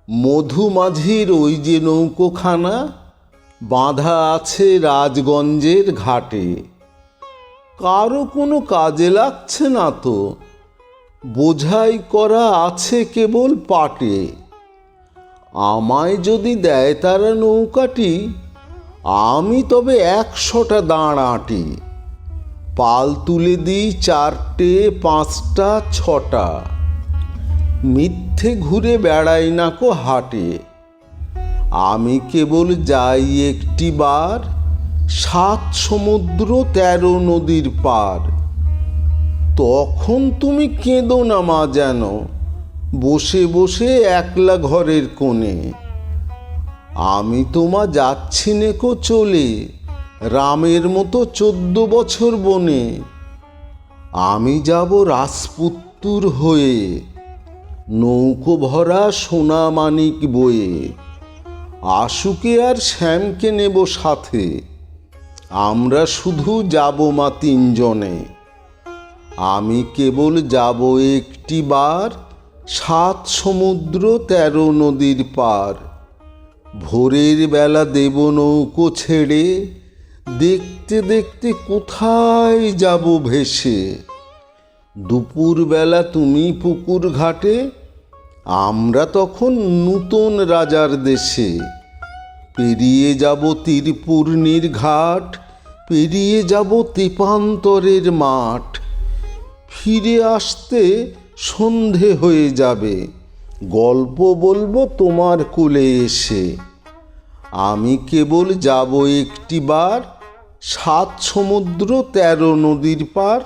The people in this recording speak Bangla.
মধুমাঝির ওই যে নৌকোখানা বাঁধা আছে রাজগঞ্জের ঘাটে, কারো কোনো কাজে লাগছে না তো, বোঝাই করা আছে কেবল পাটে। আমায় যদি দেয় তারা নৌকাটি, আমি তবে 100টা দাঁড় আঁটি। পাল তুলে দিই 4টে 5টা 6টা, মিথ্যে ঘুরে বেড়াই নাকো হাটে। আমি কেবল যাই একটিবার 7 সমুদ্র 13 নদীর পার। তখন তুমি কেঁদো না মা যেন, বসে বসে একলা ঘরের কোণে। আমি তোমা যাচ্ছি নেকো চলে, রামের মতো 14 বছর বনে। আমি যাব রাজপুত্তুর হয়ে, নৌকো ভরা সোনা মানিক বয়ে। আশুকে আর শ্যামকে নেব সাথে, আমরা শুধু যাব মা 3 জনে। আমি কেবল যাব একটিবার 7 সমুদ্র 13 নদীর পার। ভোরের বেলা দেব নৌকো ছেড়ে, দেখতে দেখতে কোথায় যাব ভেসে। দুপুরবেলা তুমি পুকুর ঘাটে, আমরা তখন নূতন রাজার দেশে। পেরিয়ে যাব তীরপূর্ণির ঘাট, পেরিয়ে যাব তেপান্তরের মাঠ। ফিরে আসতে সন্ধে হয়ে যাবে, গল্প বলবো তোমার কোলে এসে। আমি কেবল যাব একটিবার 7 সমুদ্র 13 নদীর পার।